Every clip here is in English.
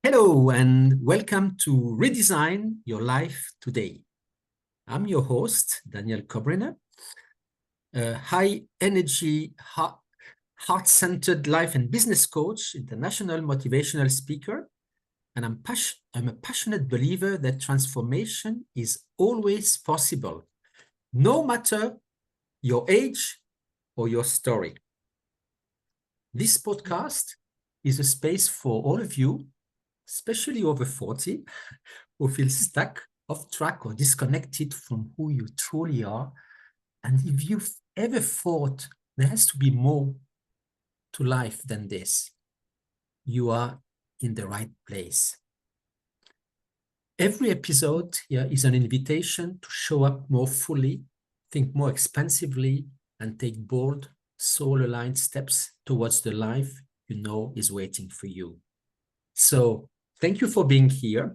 Hello and welcome to Redesign Your Life Today. I'm your host, Daniel Cobrina, a high energy, heart-centered life and business coach, international motivational speaker, and I'm a passionate believer that transformation is always possible, no matter your age or your story. This podcast is a space for all of you, especially over 40, who feel stuck, off track, or disconnected from who you truly are. And if you've ever thought there has to be more to life than this, you are in the right place. Every episode here is an invitation to show up more fully, think more expansively, and take bold, soul-aligned steps towards the life you know is waiting for you. So thank you for being here.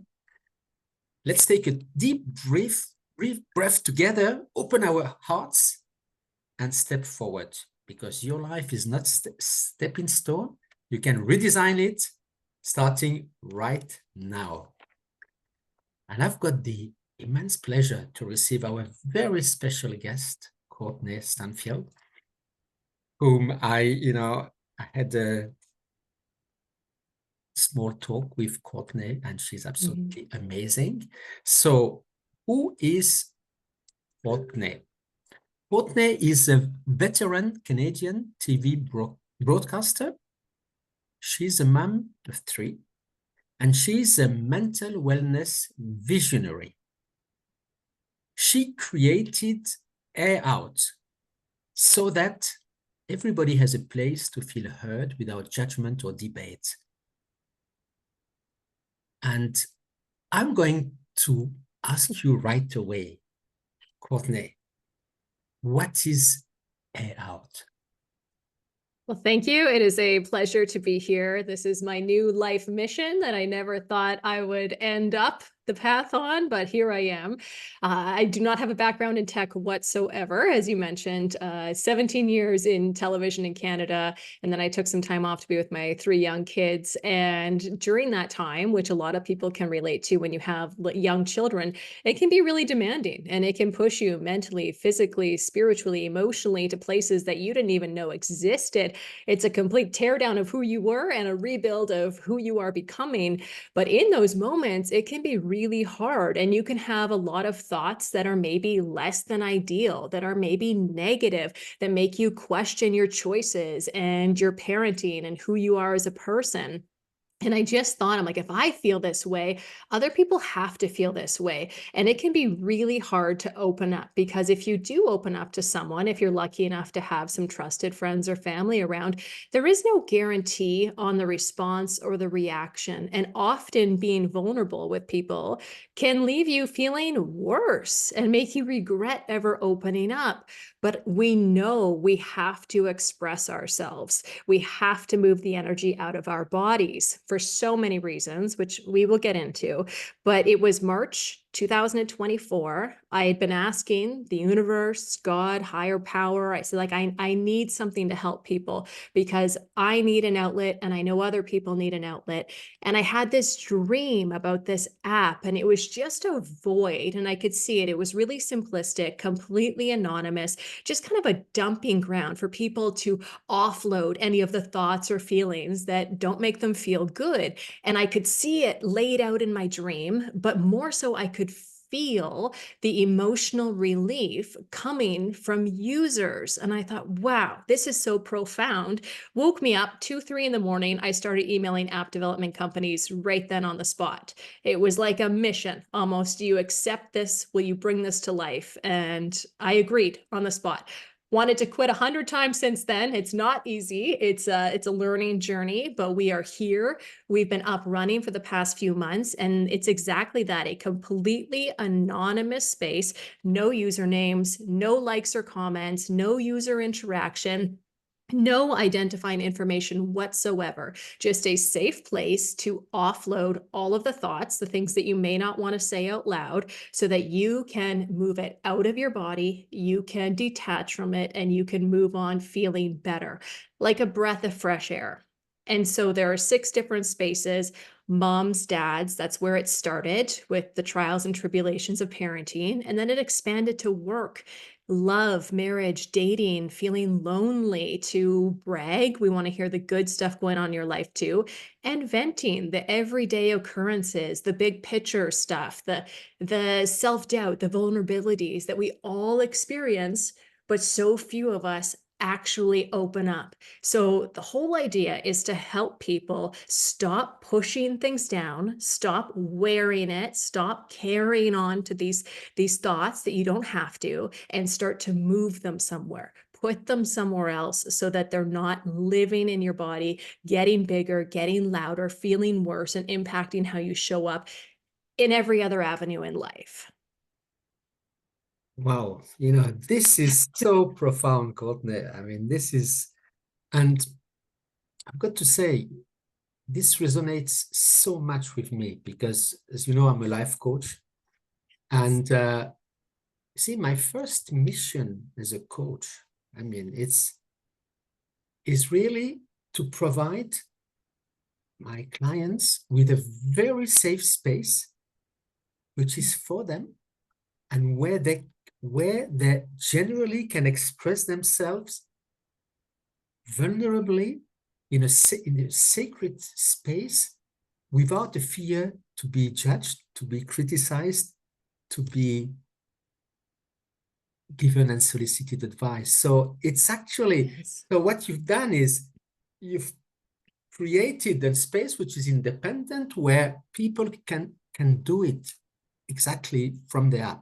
Let's take a deep breath together, open our hearts, and step forward, because your life is not stepping stone. You can redesign it starting right now. And I've got the immense pleasure to receive our very special guest, Courtey Stanfield, whom I had a small talk with Courtey, and she's absolutely amazing. So who is Courtey? Courtey is a veteran Canadian TV broadcaster. She's a mom of 3, and she's a mental wellness visionary. She created Air Out so that everybody has a place to feel heard without judgment or debate. And I'm going to ask you right away, Courtey, what is Air Out? Well, thank you. It is a pleasure to be here. This is my new life mission that I never thought I would end up the path on, but here I am. I do not have a background in tech whatsoever, as you mentioned, 17 years in television in Canada, and then I took some time off to be with my 3 young kids. And during that time, which a lot of people can relate to when you have young children, it can be really demanding, and it can push you mentally, physically, spiritually, emotionally to places that you didn't even know existed. It's a complete teardown of who you were and a rebuild of who you are becoming. But in those moments, it can be really hard, and you can have a lot of thoughts that are maybe less than ideal, that are maybe negative, that make you question your choices and your parenting and who you are as a person. And I just thought, I'm like, if I feel this way, other people have to feel this way. And it can be really hard to open up, because if you do open up to someone, if you're lucky enough to have some trusted friends or family around, there is no guarantee on the response or the reaction. And often being vulnerable with people can leave you feeling worse and make you regret ever opening up. But we know we have to express ourselves. We have to move the energy out of our bodies for so many reasons, which we will get into. But it was March 2024. I had been asking the universe, God, higher power. I said, I need something to help people, because I need an outlet and I know other people need an outlet. And I had this dream about this app, and it was just a void, and I could see it. It was really simplistic, completely anonymous, just kind of a dumping ground for people to offload any of the thoughts or feelings that don't make them feel good. And I could see it laid out in my dream, but more so I could feel the emotional relief coming from users. And I thought, wow, this is so profound. Woke me up 2, 3 in the morning. I started emailing app development companies right then on the spot. It was like a mission almost. Do you accept this? Will you bring this to life? And I agreed on the spot. Wanted to quit 100 times since then. It's not easy. It's a learning journey, but we are here. We've been up running for the past few months, and it's exactly that, a completely anonymous space, no usernames, no likes or comments, no user interaction, no identifying information whatsoever, just a safe place to offload all of the thoughts, the things that you may not want to say out loud, so that you can move it out of your body, you can detach from it, and you can move on feeling better, like a breath of fresh air. And so there are 6 different spaces. moms, dads. That's where it started with the trials and tribulations of parenting. And then it expanded to work, love, marriage, dating, feeling lonely, to brag. We want to hear the good stuff going on in your life too. And venting, the everyday occurrences, the big picture stuff, the self-doubt, the vulnerabilities that we all experience, but so few of us actually open up. So the whole idea is to help people stop pushing things down, stop wearing it, stop carrying on to these thoughts that you don't have to, and start to move them somewhere. Put them somewhere else so that they're not living in your body, getting bigger, getting louder, feeling worse, and impacting how you show up in every other avenue in life. Wow, you know, this is so profound, Courtney. I mean, this is, and I've got to say, this resonates so much with me because, as you know, I'm a life coach. And see, my first mission as a coach, I mean, is really to provide my clients with a very safe space, which is for them, and where they generally can express themselves vulnerably in a sacred space without the fear to be judged, to be criticized, to be given unsolicited advice. So it's actually, Yes. so what you've done is you've created a space which is independent where people can do it exactly from the app.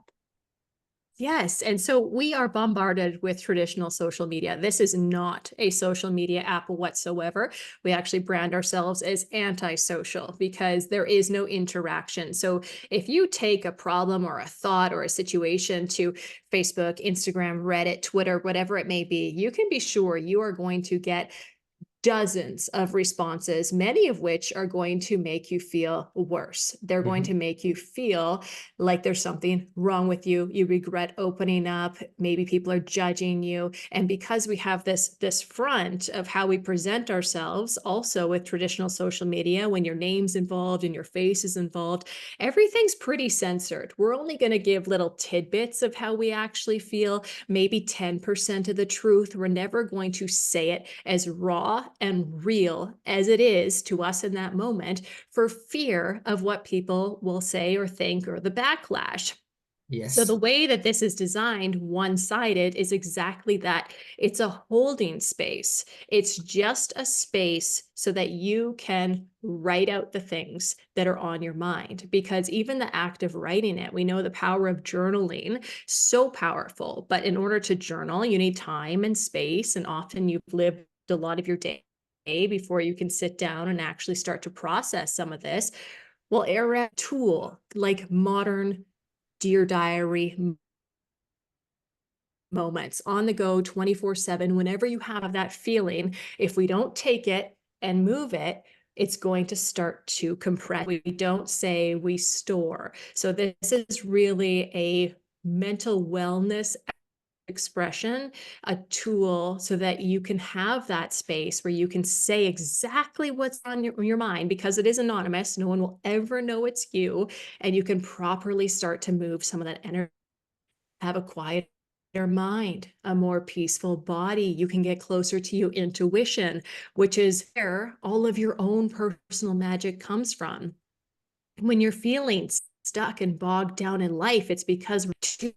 Yes. And so we are bombarded with traditional social media. This is not a social media app whatsoever. We actually brand ourselves as anti-social because there is no interaction. So if you take a problem or a thought or a situation to Facebook, Instagram, Reddit, Twitter, whatever it may be, you can be sure you are going to get dozens of responses, many of which are going to make you feel worse. They're going to make you feel like there's something wrong with you. You regret opening up. Maybe people are judging you. And because we have this front of how we present ourselves, also with traditional social media, when your name's involved and your face is involved, everything's pretty censored. We're only going to give little tidbits of how we actually feel, maybe 10% of the truth. We're never going to say it as raw and real as it is to us in that moment, for fear of what people will say or think, or the backlash. So the Yes. way that this is designed, one-sided, is exactly that. It's a holding space. It's just a space so that you can write out the things that are on your mind. Because even the act of writing it, we know the power of journaling, so powerful. But in order to journal, you need time and space. And often you've lived a lot of your day before you can sit down and actually start to process some of this. Well, a tool like modern Dear Diary moments on the go 24/7, whenever you have that feeling, if we don't take it and move it, it's going to start to compress. We don't say, we store. So this is really a mental wellness expression, a tool so that you can have that space where you can say exactly what's on your mind, because it is anonymous. No one will ever know it's you. And you can properly start to move some of that energy, have a quieter mind, a more peaceful body. You can get closer to your intuition, which is where all of your own personal magic comes from. When you're feeling stuck and bogged down in life, it's because we're too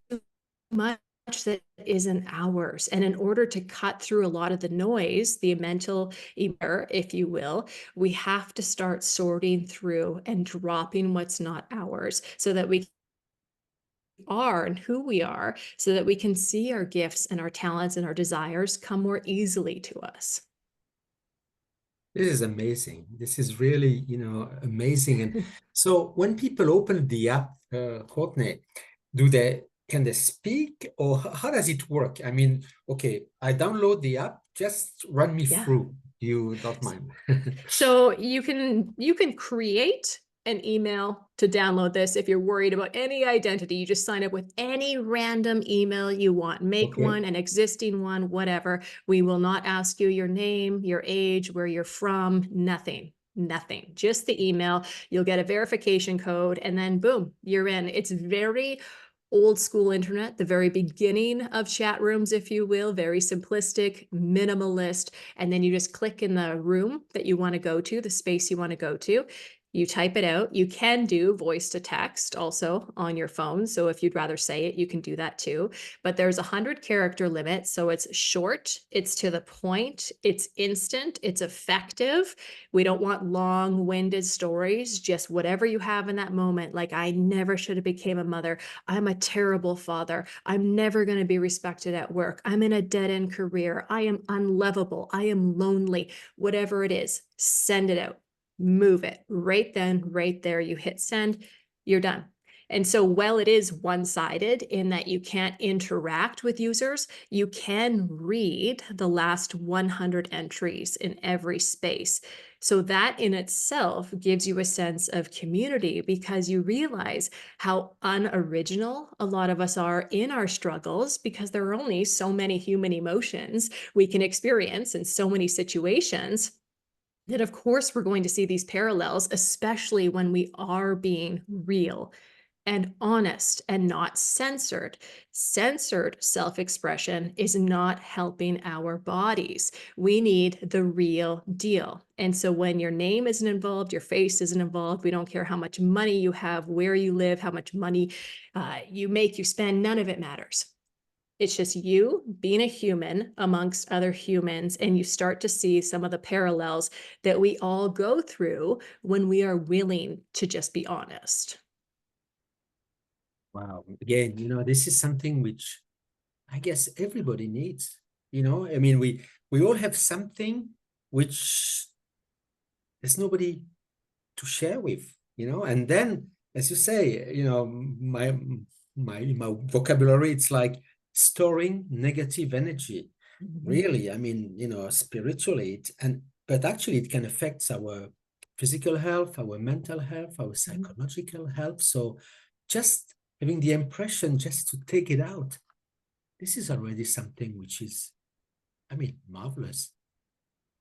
much that isn't ours. And in order to cut through a lot of the noise, the mental ether, if you will, we have to start sorting through and dropping what's not ours, so that we are and who we are, so that we can see our gifts and our talents and our desires come more easily to us. This is amazing. This is really, you know, amazing. And so when people open the app, Courtney, can they speak, or how does it work? I mean, okay, I download the app, just run me Yeah. through. You don't mind. So you can create an email to download this. If you're worried about any identity, you just sign up with any random email you want. Make Okay. one, an existing one, whatever. We will not ask you your name, your age, where you're from, nothing. nothing, just the email. You'll get a verification code and then boom, you're in. It's very old school internet, the very beginning of chat rooms, if you will, very simplistic, minimalist. And then you just click in the room that you want to go to, the space you want to go to. You type it out. You can do voice to text also on your phone. So if you'd rather say it, you can do that too. But there's 100-character limit. So it's short, it's to the point, it's instant, it's effective. We don't want long-winded stories, just whatever you have in that moment. Like, I never should have became a mother. I'm a terrible father. I'm never going to be respected at work. I'm in a dead-end career. I am unlovable. I am lonely. Whatever it is, send it out. Move it right then, right there. You hit send, you're done. And so while it is one-sided in that you can't interact with users, you can read the last 100 entries in every space. So that in itself gives you a sense of community, because you realize how unoriginal a lot of us are in our struggles, because there are only so many human emotions we can experience in so many situations. That of course we're going to see these parallels, especially when we are being real and honest and not censored. Censored self-expression is not helping our bodies. We need the real deal. And so when your name isn't involved, your face isn't involved, we don't care how much money you have, where you live, how much money you make, you spend, none of it matters. It's just you being a human amongst other humans, and you start to see some of the parallels that we all go through when we are willing to just be honest. Wow. Again, this is something which I guess everybody needs. I mean, we all have something which there's nobody to share with, and then, as you say, my vocabulary, it's like storing negative energy. Really, I mean, spiritually, but actually it can affect our physical health, our mental health, our psychological health. So just having the impression just to take it out, this is already something which is, I mean, marvelous.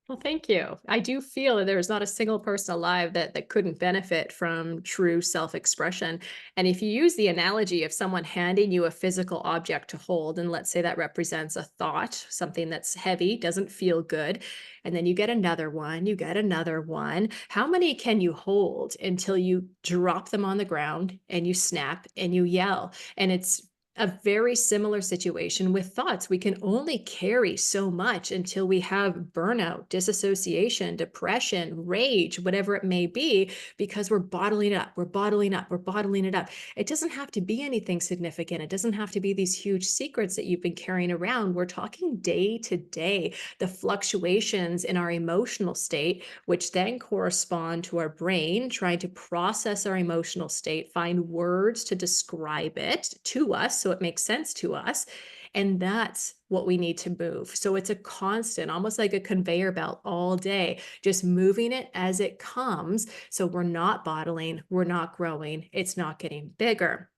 Well, thank you. I do feel that there's not a single person alive that couldn't benefit from true self-expression. And if you use the analogy of someone handing you a physical object to hold, and let's say that represents a thought, something that's heavy, doesn't feel good, and then you get another one, you get another one, how many can you hold until you drop them on the ground and you snap and you yell? And it's a very similar situation with thoughts. We can only carry so much until we have burnout, disassociation, depression, rage, whatever it may be, because we're bottling it up, we're bottling up, we're bottling it up. It doesn't have to be anything significant. It doesn't have to be these huge secrets that you've been carrying around. We're talking day to day, the fluctuations in our emotional state, which then correspond to our brain trying to process our emotional state, find words to describe it to us so it makes sense to us. And that's what we need to move. So it's a constant, almost like a conveyor belt all day, just moving it as it comes. So we're not bottling, we're not growing, it's not getting bigger.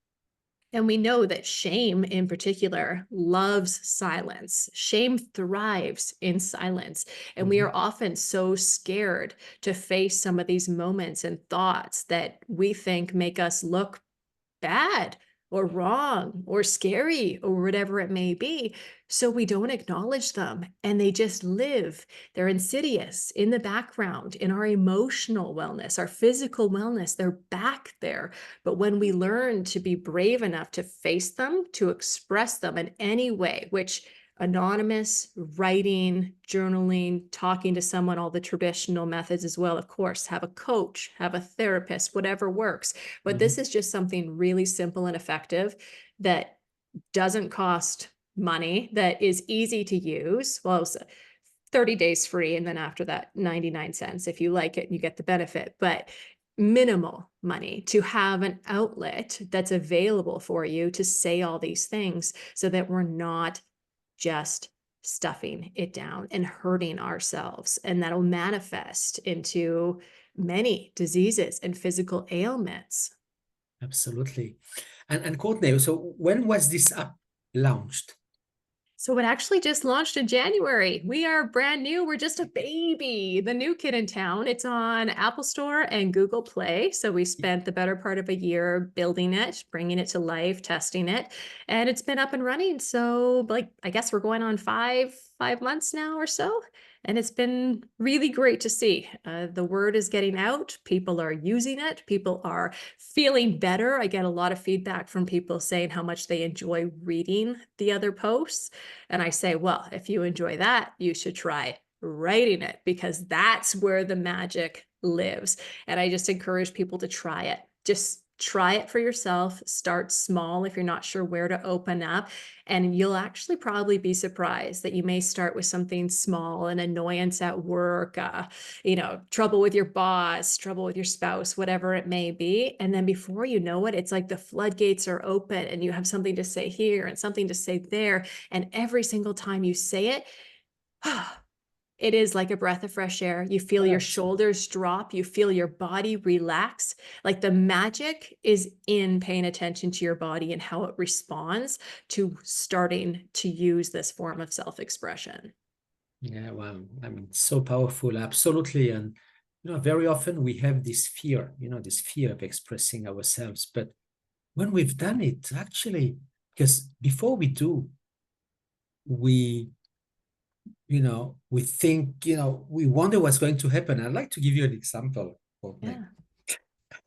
And we know that shame in particular loves silence. Shame thrives in silence. And we are often so scared to face some of these moments and thoughts that we think make us look bad or wrong or scary or whatever it may be. So we don't acknowledge them, and they just live. They're insidious in the background, in our emotional wellness, our physical wellness. They're back there. But when we learn to be brave enough to face them, to express them in any way, which anonymous, writing, journaling, talking to someone, all the traditional methods as well, of course, have a coach, have a therapist, whatever works. But this is just something really simple and effective that doesn't cost money, that is easy to use. Well, it's 30 days free, and then after that, 99 cents. If you like it, you get the benefit. But minimal money to have an outlet that's available for you to say all these things, so that we're not just stuffing it down and hurting ourselves. And that'll manifest into many diseases and physical ailments. Absolutely. And Courtney, so when was this app launched? So it actually just launched in January. We are brand new. We're just a baby, the new kid in town. It's on Apple Store and Google Play. So we spent the better part of a year building it, bringing it to life, testing it, and it's been up and running. So like, I guess we're going on five months now or so. And it's been really great to see. The word is getting out. People are using it. People are feeling better. I get a lot of feedback from people saying how much they enjoy reading the other posts. And I say, well, if you enjoy that, you should try writing it because that's where the magic lives. And I just encourage people to try it. Just try it for yourself. Start small if you're not sure where to open up. And you'll actually probably be surprised that you may start with something small, an annoyance at work, trouble with your boss, trouble with your spouse, whatever it may be. And then before you know it, it's like the floodgates are open and you have something to say here and something to say there. And every single time you say it, it is like a breath of fresh air. You feel your shoulders drop. You feel your body relax. Like the magic is in paying attention to your body and how it responds to starting to use this form of self-expression. Yeah, well, I mean, so powerful, absolutely. And, very often we have this fear, this fear of expressing ourselves. But when we've done it, actually, because before we do, we think, we wonder what's going to happen. I'd like to give you an example. Yeah.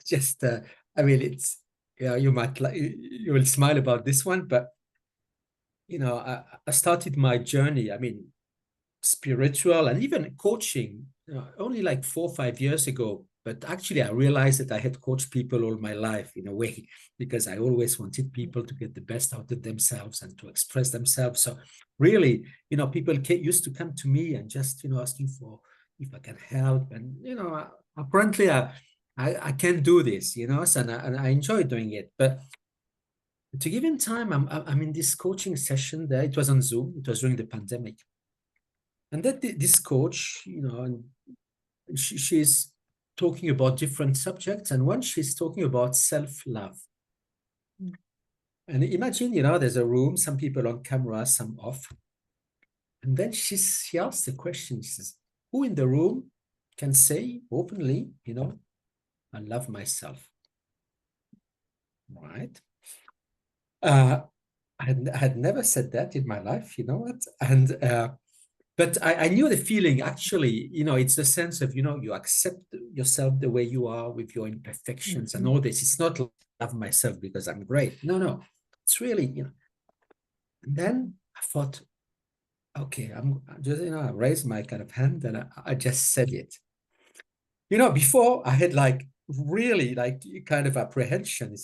Just, I mean, it's, you might like, you will smile about this one, but, I started my journey, I mean, spiritual and even coaching, only like 4 or 5 years ago. But actually, I realized that I had coached people all my life in a way, because I always wanted people to get the best out of themselves and to express themselves. So really, people used to come to me and just, asking for if I can help. And, apparently I can do this, so, and I enjoy doing it. But to give him time, I'm in this coaching session there. It was on Zoom. It was during the pandemic. And that this coach, she's talking about different subjects, and one she's talking about self-love. And imagine, there's a room, some people on camera, some off. And then she asks the question, she says, who in the room can say openly, I love myself? Right? I had never said that in my life, you know what? And but I knew the feeling, actually, it's the sense of, you accept yourself the way you are with your imperfections and all this. It's not love myself because I'm great. No. It's really, And then I thought, okay, I'm just, I raised my kind of hand and I just said it. Before I had like really like kind of apprehension.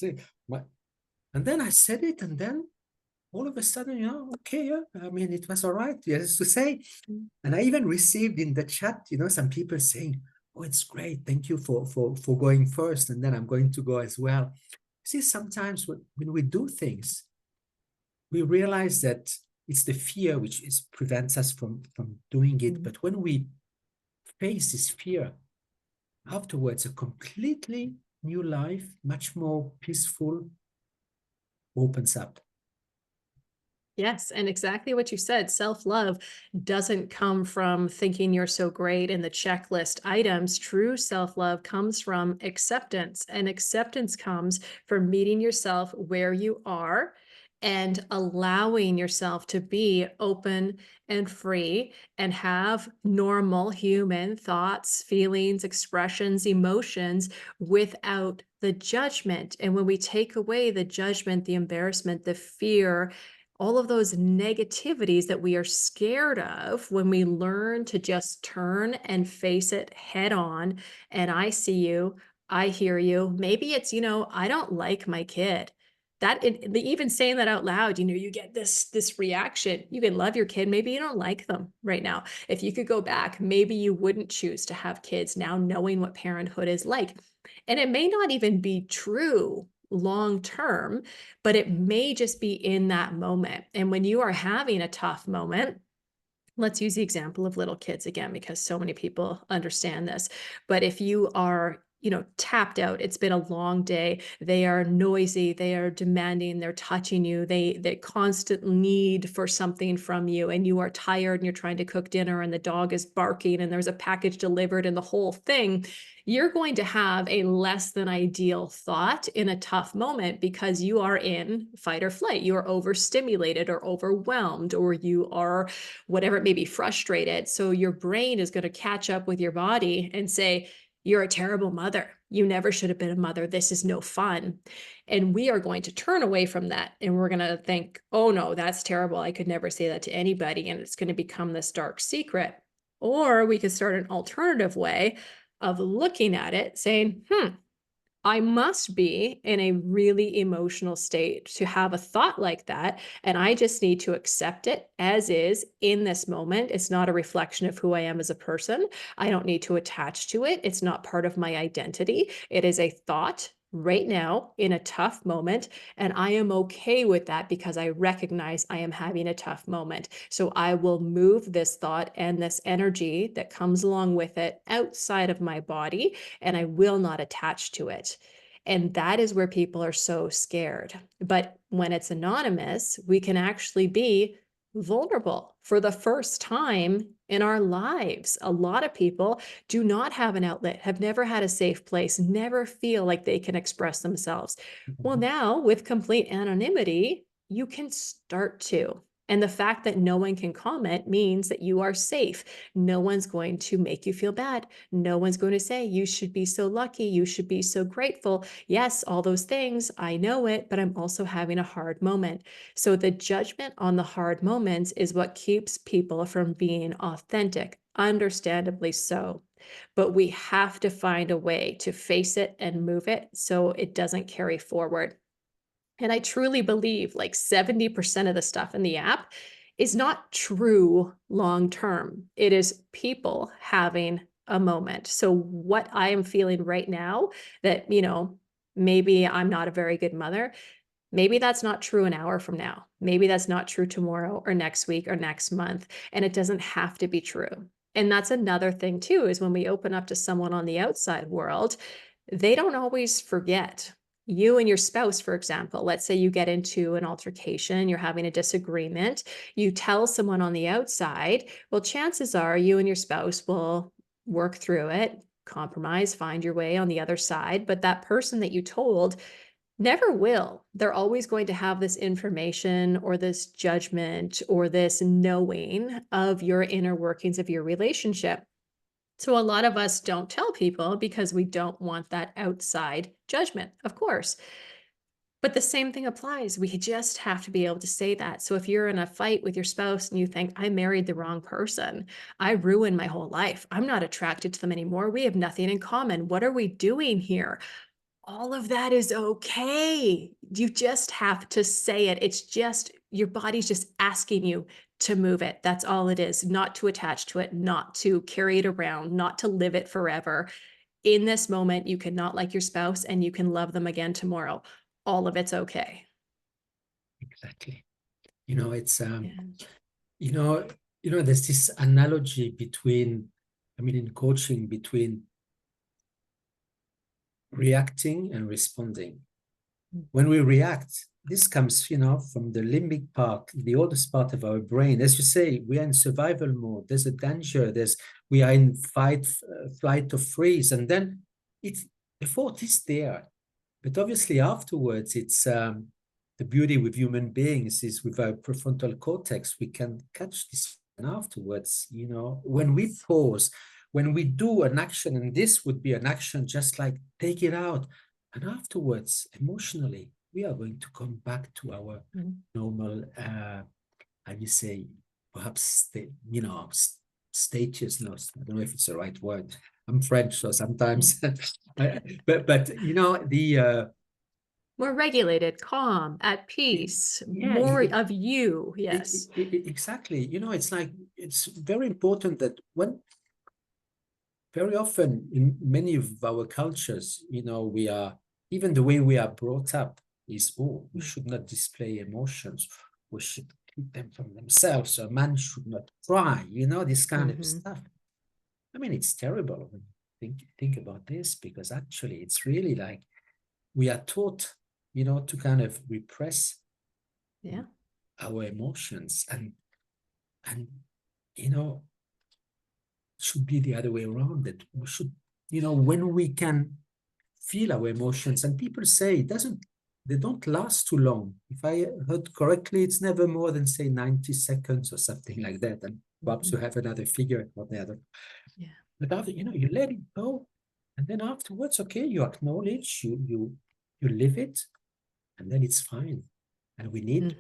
And then I said it, and then all of a sudden, okay, yeah, I mean, it was all right, yes, to say. And I even received in the chat, some people saying, oh, it's great. Thank you for going first. And then I'm going to go as well. See, sometimes when we do things, we realize that it's the fear which prevents us from doing it. But when we face this fear, afterwards, a completely new life, much more peaceful, opens up. Yes, and exactly what you said. Self-love doesn't come from thinking you're so great in the checklist items. True self-love comes from acceptance, and acceptance comes from meeting yourself where you are and allowing yourself to be open and free and have normal human thoughts, feelings, expressions, emotions without the judgment. And when we take away the judgment, the embarrassment, the fear, all of those negativities that we are scared of, when we learn to just turn and face it head on, and I see you, I hear you. Maybe it's, I don't like my kid. Even saying that out loud, you get this reaction. You can love your kid. Maybe you don't like them right now. If you could go back, maybe you wouldn't choose to have kids now, knowing what parenthood is like. And it may not even be true long term, but it may just be in that moment. And when you are having a tough moment, let's use the example of little kids again, because so many people understand this. But if you are tapped out. It's been a long day. They are noisy. They are demanding. They're touching you. They constant need for something from you, and you are tired and you're trying to cook dinner and the dog is barking and there's a package delivered and the whole thing. You're going to have a less than ideal thought in a tough moment because you are in fight or flight. You are overstimulated or overwhelmed, or you are whatever it may be, frustrated. So your brain is going to catch up with your body and say, you're a terrible mother. You never should have been a mother. This is no fun. And we are going to turn away from that. And we're going to think, oh no, that's terrible. I could never say that to anybody. And it's going to become this dark secret. Or we could start an alternative way of looking at it, saying, I must be in a really emotional state to have a thought like that. And I just need to accept it as is in this moment. It's not a reflection of who I am as a person. I don't need to attach to it. It's not part of my identity. It is a thought right now in a tough moment. And I am okay with that because I recognize I am having a tough moment. So I will move this thought and this energy that comes along with it outside of my body, and I will not attach to it. And that is where people are so scared. But when it's anonymous, we can actually be vulnerable for the first time in our lives. A lot of people do not have an outlet, have never had a safe place, never feel like they can express themselves. Well, now with complete anonymity, you can start to. And the fact that no one can comment means that you are safe. No one's going to make you feel bad. No one's going to say, you should be so lucky. You should be so grateful. Yes, all those things, I know it, but I'm also having a hard moment. So the judgment on the hard moments is what keeps people from being authentic, understandably so. But we have to find a way to face it and move it so it doesn't carry forward. And I truly believe like 70% of the stuff in the app is not true long-term. It is people having a moment. So what I am feeling right now that, maybe I'm not a very good mother, maybe that's not true an hour from now. Maybe that's not true tomorrow or next week or next month. And it doesn't have to be true. And that's another thing too, is when we open up to someone on the outside world, they don't always forget. You and your spouse, for example, let's say you get into an altercation, you're having a disagreement, you tell someone on the outside, well, chances are you and your spouse will work through it, compromise, find your way on the other side. But that person that you told never will. They're always going to have this information or this judgment or this knowing of your inner workings of your relationship. So a lot of us don't tell people because we don't want that outside judgment, of course. But the same thing applies. We just have to be able to say that. So if you're in a fight with your spouse and you think, I married the wrong person, I ruined my whole life, I'm not attracted to them anymore, we have nothing in common, what are we doing here? All of that is okay. You just have to say it. It's just, your body's just asking you to move it. That's all it is. Not to attach to it, not to carry it around, not to live it forever. In this moment, you cannot like your spouse and you can love them again tomorrow. All of it's okay. Exactly. It's there's this analogy between, in coaching, between reacting and responding. When we react, this comes, from the limbic part, the oldest part of our brain. As you say, we are in survival mode. There's a danger. We are in fight, flight, or freeze, and then the thought is there. But obviously, afterwards, it's the beauty with human beings is with our prefrontal cortex, we can catch this afterwards. When we pause, when we do an action, and this would be an action, just like take it out. And afterwards, emotionally, we are going to come back to our normal, how do you say, perhaps, status. No, I don't know if it's the right word. I'm French, so sometimes, but the more regulated, calm, at peace, more of you. Yes, exactly. It's like, it's very important that very often in many of our cultures, we are, even the way we are brought up is, we should not display emotions. We should keep them from themselves. So a man should not cry, this kind of stuff. It's terrible when you think think about this, because actually it's really like we are taught, to kind of repress our emotions, and it should be the other way around, that we should, when we can feel our emotions, and people say they don't last too long. If I heard correctly, it's never more than, say, 90 seconds or something like that. And perhaps you have another figure or the other. Yeah. But after, you let it go. And then afterwards, okay, you acknowledge, you live it, and then it's fine. And we need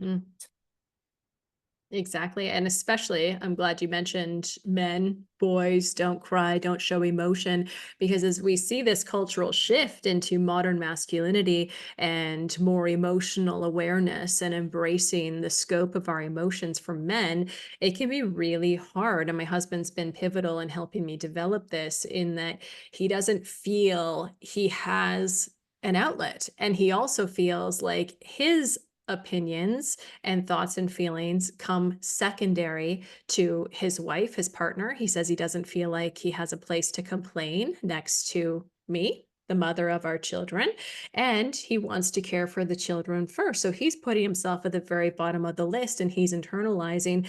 Exactly. And especially, I'm glad you mentioned men, boys, don't cry, don't show emotion, because as we see this cultural shift into modern masculinity and more emotional awareness and embracing the scope of our emotions for men, it can be really hard. And my husband's been pivotal in helping me develop this, in that he doesn't feel he has an outlet. And he also feels like his opinions and thoughts and feelings come secondary to his wife, his partner. He says he doesn't feel like he has a place to complain next to me, the mother of our children, and he wants to care for the children first. So he's putting himself at the very bottom of the list, and he's internalizing,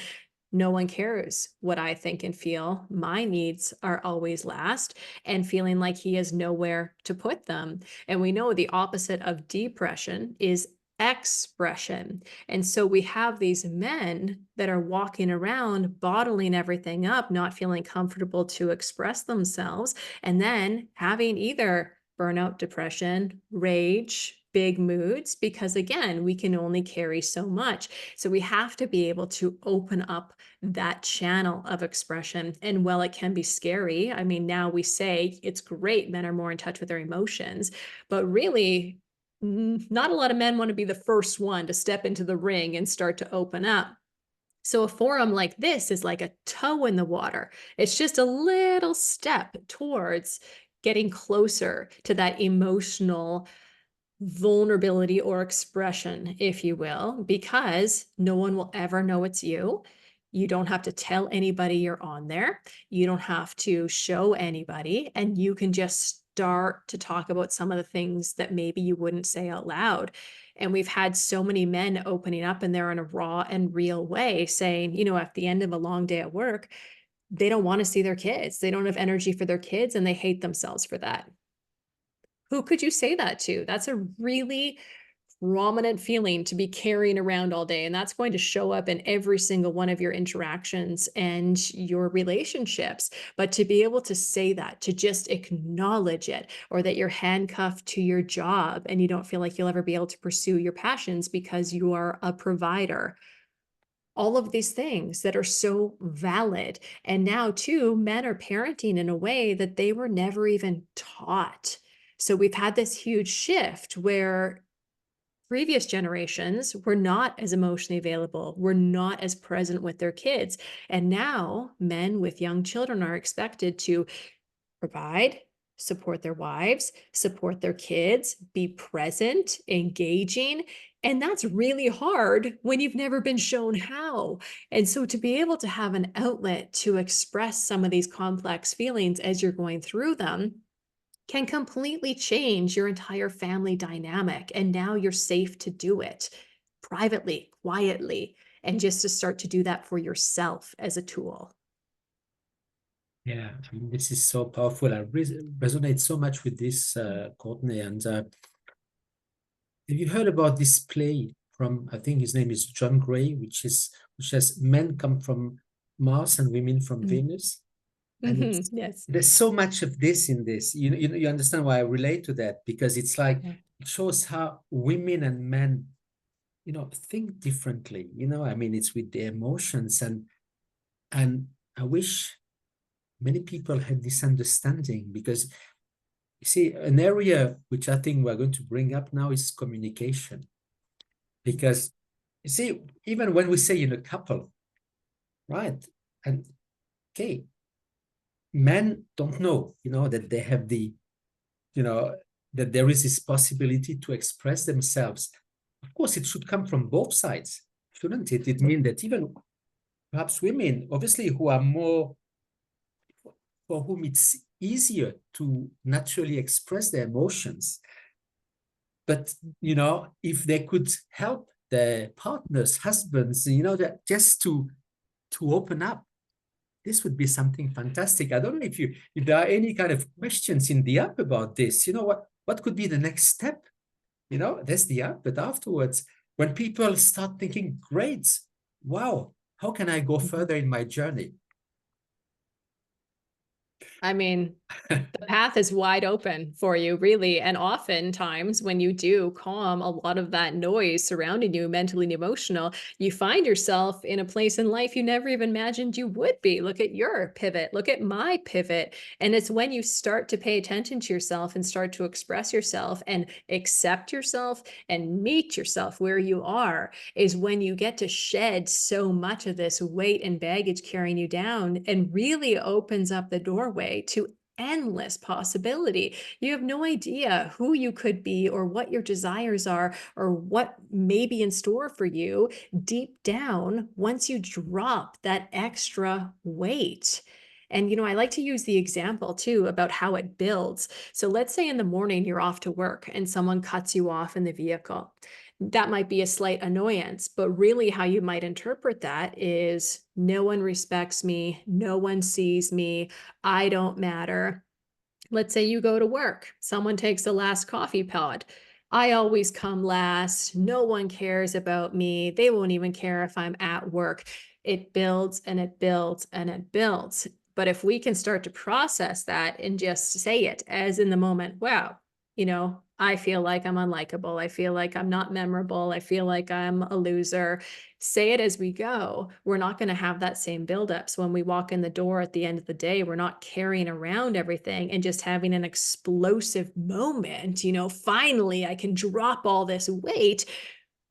no one cares what I think and feel. My needs are always last, and feeling like he has nowhere to put them. And we know the opposite of depression is expression. And so we have these men that are walking around bottling everything up, not feeling comfortable to express themselves, and then having either burnout, depression, rage, big moods, because again, we can only carry so much. So we have to be able to open up that channel of expression. And while it can be scary, I mean, now we say it's great, men are more in touch with their emotions, but really, not a lot of men want to be the first one to step into the ring and start to open up. So a forum like this is like a toe in the water. It's just a little step towards getting closer to that emotional vulnerability or expression, if you will, because no one will ever know it's you. You don't have to tell anybody you're on there. You don't have to show anybody, and you can just start to talk about some of the things that maybe you wouldn't say out loud. And we've had so many men opening up, and they're in a raw and real way saying, at the end of a long day at work, they don't want to see their kids. They don't have energy for their kids, and they hate themselves for that. Who could you say that to? That's a really prominent feeling to be carrying around all day. And that's going to show up in every single one of your interactions and your relationships. But to be able to say that, to just acknowledge it, or that you're handcuffed to your job and you don't feel like you'll ever be able to pursue your passions because you are a provider. All of these things that are so valid. And now, too, men are parenting in a way that they were never even taught. So we've had this huge shift where previous generations were not as emotionally available, were not as present with their kids. And now men with young children are expected to provide, support their wives, support their kids, be present, engaging. And that's really hard when you've never been shown how. And so to be able to have an outlet to express some of these complex feelings as you're going through them can completely change your entire family dynamic. And now you're safe to do it privately, quietly, and just to start to do that for yourself as a tool. Yeah, I mean, this is so powerful. I resonate so much with this, Courtney. And have you heard about this play from, I think his name is John Gray, which has men come from Mars and women from Venus? And Yes. there's so much of this in this. You understand why I relate to that, because it's like it shows how women and men, think differently. I mean, it's with the emotions, and I wish many people had this understanding, because you see, an area which I think we're going to bring up now is communication. Because you see, even when we say in a couple, right? And okay, men don't know, that they have that there is this possibility to express themselves. Of course, it should come from both sides, shouldn't it? It means that even perhaps women, obviously, who are more, for whom it's easier to naturally express their emotions. But, you know, if they could help their partners, husbands, you know, that just to open up, this would be something fantastic. I don't know if there are any kind of questions in the app about this. You know, what could be the next step? You know, there's the app, but afterwards, when people start thinking, great, wow, how can I go further in my journey? I mean, the path is wide open for you, really. And oftentimes, when you do calm a lot of that noise surrounding you, mentally and emotional, you find yourself in a place in life you never even imagined you would be. Look at your pivot, look at my pivot. And it's when you start to pay attention to yourself and start to express yourself and accept yourself and meet yourself where you are, is when you get to shed so much of this weight and baggage carrying you down, and really opens up the doorway to endless possibility. You have no idea who you could be or what your desires are or what may be in store for you deep down once you drop that extra weight. And, you know, I like to use the example too about how it builds. So let's say in the morning you're off to work and someone cuts you off in the vehicle. That might be a slight annoyance, but really how you might interpret that is no one respects me, no one sees me, I don't matter. Let's say you go to work, someone takes the last coffee pod. I always come last, no one cares about me, they won't even care if I'm at work. It builds and it builds and it builds. But if we can start to process that and just say it as in the moment, wow, you know, I feel like I'm unlikable. I feel like I'm not memorable. I feel like I'm a loser. Say it as we go. We're not going to have that same buildup. So when we walk in the door at the end of the day, we're not carrying around everything and just having an explosive moment. You know, finally, I can drop all this weight.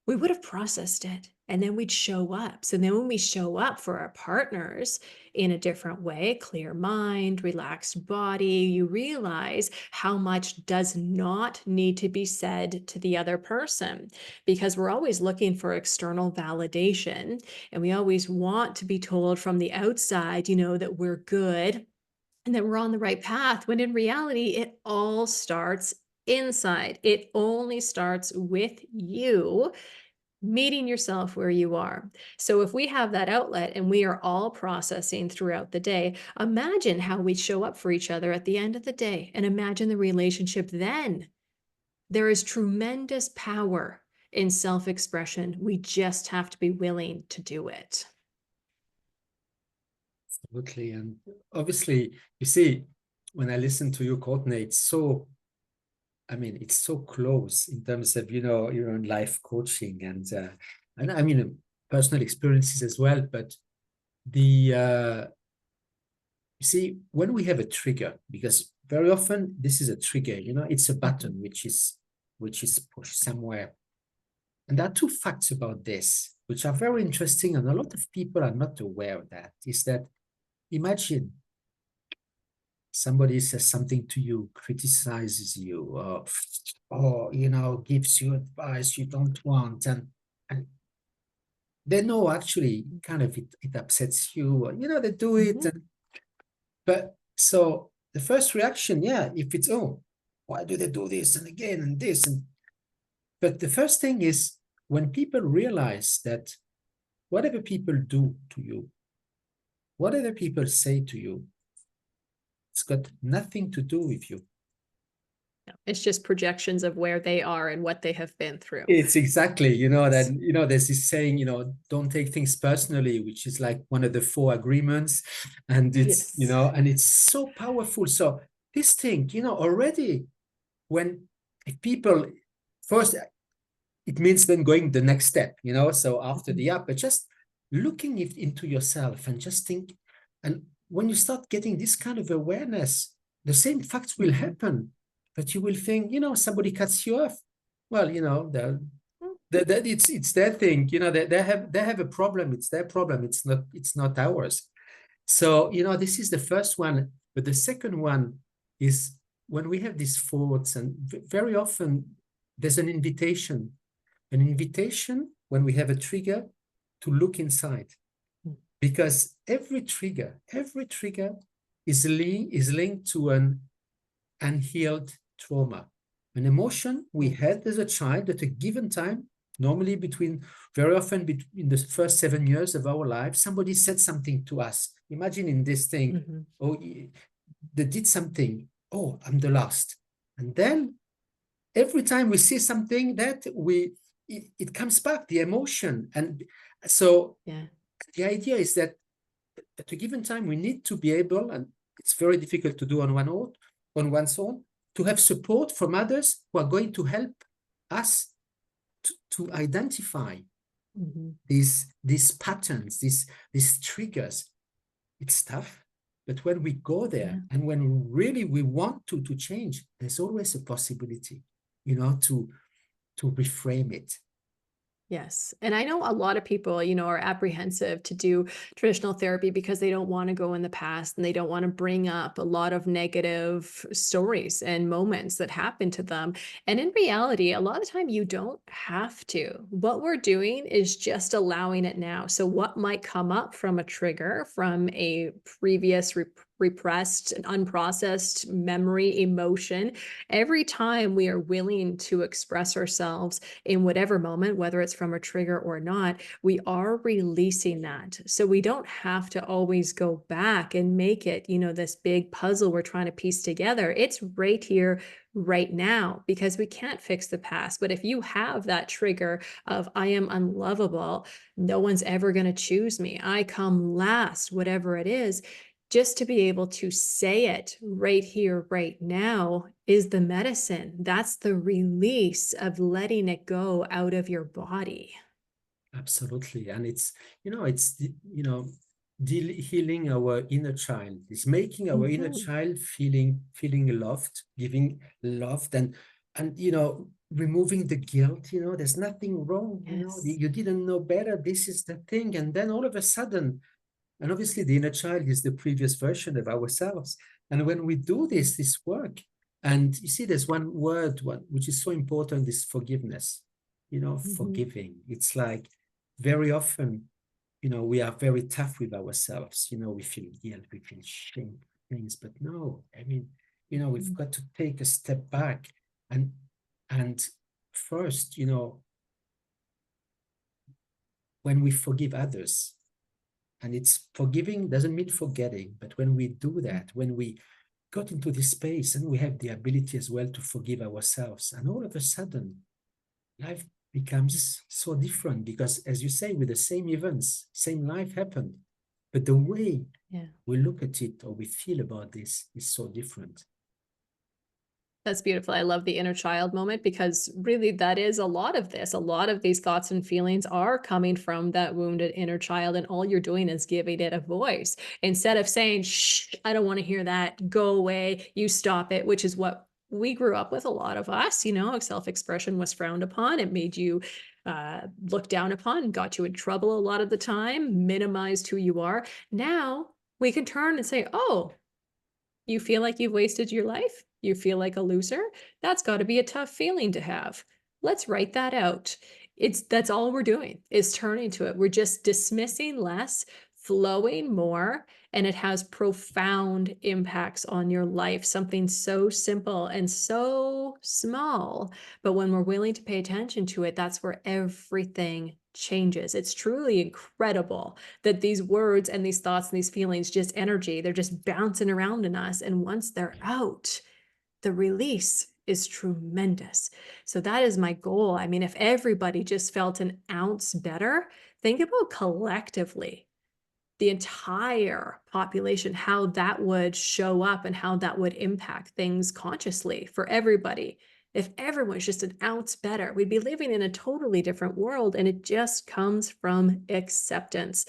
We would have processed it and then we'd show up. So then when we show up for our partners in a different way, clear mind, relaxed body, you realize how much does not need to be said to the other person, because we're always looking for external validation and we always want to be told from the outside, you know, that we're good and that we're on the right path, when in reality, it all starts inside. It only starts with you meeting yourself where you are. So if we have that outlet and we are all processing throughout the day, imagine how we show up for each other at the end of the day, and imagine the relationship then. There is tremendous power in self-expression. We just have to be willing to do it. Absolutely. And obviously, you see, when I listen to you, Courtney, it's so, I mean, it's so close in terms of, you know, your own life coaching and I mean, personal experiences as well. But the, you see, when we have a trigger, because very often this is a trigger, you know, it's a button which is pushed somewhere. And there are two facts about this, which are very interesting, and a lot of people are not aware of that, is that imagine somebody says something to you, criticizes you, or you know, gives you advice you don't want, and they know actually kind of it upsets you, you know, they do it. But so the first reaction, yeah, if it's, oh, why do they do this and again and this, but the first thing is when people realize that whatever people do to you, whatever people say to you, it's got nothing to do with you. It's just projections of where they are and what they have been through. It's exactly, you know, that, you know, there's this saying, you know, don't take things personally, which is like one of the 4 agreements. And it's, you know, and it's so powerful. So this thing, you know, already when if people first, it means then going the next step, you know, so after the app, but just looking into yourself and just think, and when you start getting this kind of awareness, the same facts will happen, but you will think, you know, somebody cuts you off. Well, you know, it's their thing, you know, they have a problem. It's their problem. It's not ours. So, you know, this is the first one. But the second one is when we have these thoughts, and very often there's an invitation when we have a trigger to look inside, because every trigger is linked to an unhealed trauma, an emotion we had as a child at a given time, normally very often in the first 7 years of our life. Somebody said something to us. Imagine in this thing, oh, they did something. Oh, I'm the last. And then every time we see something that it comes back, the emotion. And so the idea is that at a given time, we need to be able, and it's very difficult to do on one's own, to have support from others who are going to help us to identify these patterns, these triggers. It's tough, but when we go there and when really we want to change, there's always a possibility, to reframe it. Yes. And I know a lot of people, are apprehensive to do traditional therapy because they don't want to go in the past and they don't want to bring up a lot of negative stories and moments that happened to them. And in reality, a lot of the time you don't have to. What we're doing is just allowing it now. So what might come up from a trigger, from a previous repressed and unprocessed memory, emotion, every time we are willing to express ourselves in whatever moment, whether it's from a trigger or not, we are releasing that. So we don't have to always go back and make it, this big puzzle we're trying to piece together. It's right here, right now, because we can't fix the past. But if you have that trigger of, I am unlovable, no one's ever going to choose me, I come last, whatever it is, just to be able to say it right here, right now is the medicine. That's the release of letting it go out of your body. Absolutely. And it's healing our inner child. It's making our inner child feeling loved, giving loved, and removing the guilt. There's nothing wrong. You didn't know better. This is the thing. And then all of a sudden, and obviously the inner child is the previous version of ourselves. And when we do this work, and you see, there's one word which is so important, is forgiveness. Forgiving. It's like very often, we are very tough with ourselves. We feel guilt, we feel shame, things. But no, I mean, we've got to take a step back and first, when we forgive others, and it's forgiving doesn't mean forgetting, but when we do that, when we got into this space, and we have the ability as well to forgive ourselves, and all of a sudden, life becomes so different, because as you say, with the same events, same life happened, but the way we look at it or we feel about this is so different. That's beautiful. I love the inner child moment, because really that is a lot of this. A lot of these thoughts and feelings are coming from that wounded inner child, and all you're doing is giving it a voice. Instead of saying, shh, I don't want to hear that, go away, you stop it, which is what we grew up with, a lot of us, self-expression was frowned upon. It made you looked down upon, got you in trouble a lot of the time, minimized who you are. Now we can turn and say, oh, you feel like you've wasted your life? You feel like a loser? That's got to be a tough feeling to have. Let's write that out. That's all we're doing, is turning to it. We're just dismissing less, flowing more, and it has profound impacts on your life. Something so simple and so small, but when we're willing to pay attention to it, that's where everything changes. It's truly incredible that these words and these thoughts and these feelings, just energy, they're just bouncing around in us. And once they're out, the release is tremendous. So that is my goal. I mean, if everybody just felt an ounce better, think about collectively the entire population, how that would show up and how that would impact things consciously for everybody. If everyone's just an ounce better, we'd be living in a totally different world. And it just comes from acceptance.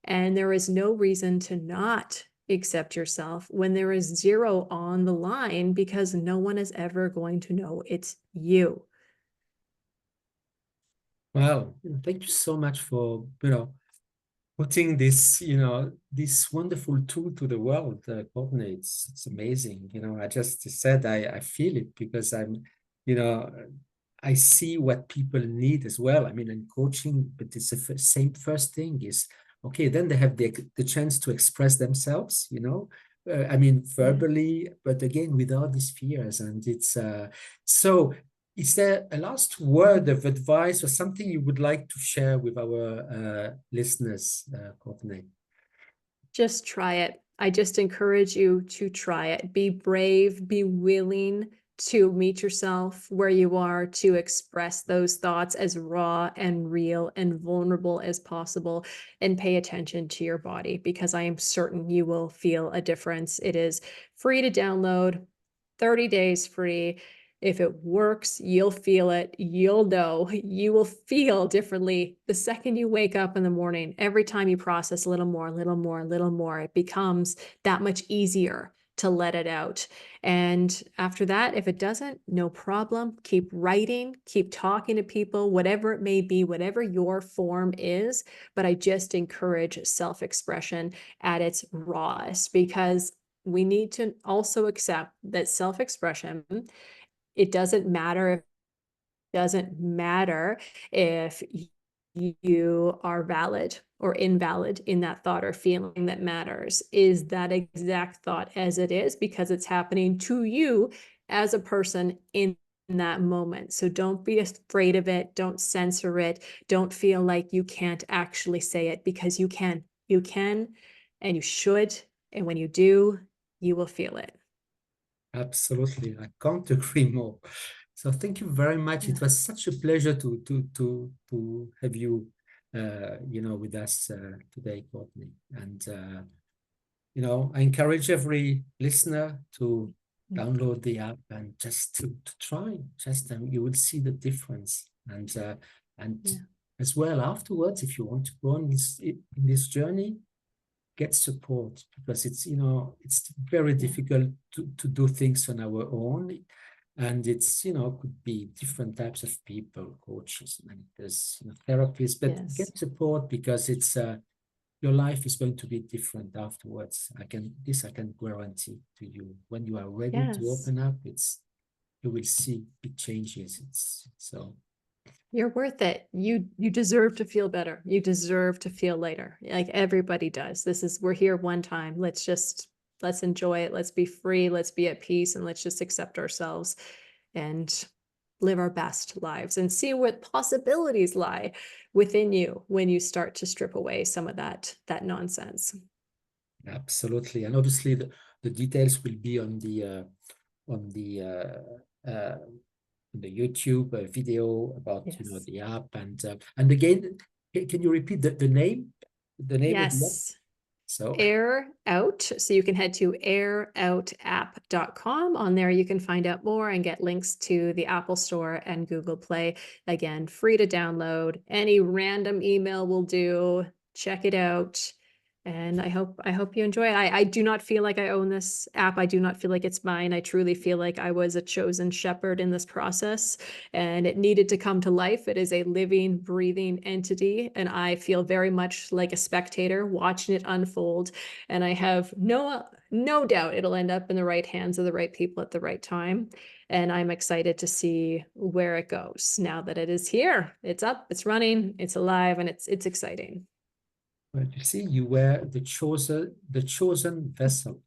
And there is no reason to not accept yourself when there is zero on the line, because no one is ever going to know it's you. Well, thank you so much for, putting this, this wonderful tool to the world, Courtney. It's amazing. I just said I feel it, because I'm, I see what people need as well. I mean, in coaching, but it's the same first thing is, okay, then they have the chance to express themselves, I mean, Yeah. verbally, but again, without these fears. And it's so. Is there a last word of advice or something you would like to share with our listeners, Courtney? Just try it. I just encourage you to try it. Be brave, be willing to meet yourself where you are, to express those thoughts as raw and real and vulnerable as possible, and pay attention to your body, because I am certain you will feel a difference. It is free to download, 30 days free. If it works, you'll feel it. You'll know. You will feel differently the second you wake up in the morning. Every time you process a little more, it becomes that much easier to let it out. And after that, if it doesn't, no problem. Keep writing, keep talking to people, whatever it may be, whatever your form is. But I just encourage self-expression at its rawest, because we need to also accept that self-expression, it doesn't matter if you are valid or invalid in that thought or feeling. That matters is that exact thought as it is, because it's happening to you as a person in that moment. So don't be afraid of it. Don't censor it. Don't feel like you can't actually say it, because you can, and you should. And when you do, you will feel it. Absolutely, I can't agree more. So thank you very much. Yeah. It was such a pleasure to have you, with us today, Courtney. And I encourage every listener to download the app and just to try. Just you will see the difference. And Yeah. as well afterwards, if you want to go on this journey, get support, because it's very difficult to do things on our own, and it's could be different types of people, coaches, mentors, therapists, but Yes. get support, because it's your life is going to be different afterwards. I can guarantee to you. When you are ready to open up, you will see big changes. It's so. You're worth it. You deserve to feel better. You deserve to feel lighter. Like everybody does. We're here one time. Let's enjoy it. Let's be free. Let's be at peace, and let's just accept ourselves and live our best lives and see what possibilities lie within you when you start to strip away some of that nonsense. Absolutely. And obviously the details will be on the YouTube video about the app, and again, can you repeat the name of the app? So Air Out. So you can head to airoutapp.com. On there you can find out more and get links to the Apple Store and Google Play. Again, free to download. Any random email will do. Check it out. And I hope you enjoy it. I do not feel like I own this app. I do not feel like it's mine. I truly feel like I was a chosen shepherd in this process, and it needed to come to life. It is a living, breathing entity, and I feel very much like a spectator watching it unfold. And I have no doubt it'll end up in the right hands of the right people at the right time. And I'm excited to see where it goes now that it is here. It's up, it's running, it's alive, and it's exciting. Well, you see, you were the chosen vessel,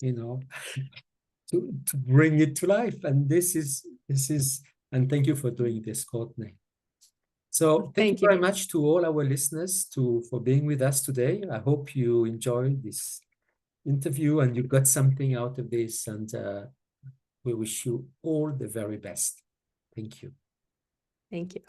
to bring it to life. And this is, and thank you for doing this, Courtney. So thank you very much to all our listeners for being with us today. I hope you enjoyed this interview and you got something out of this, and we wish you all the very best. Thank you. Thank you.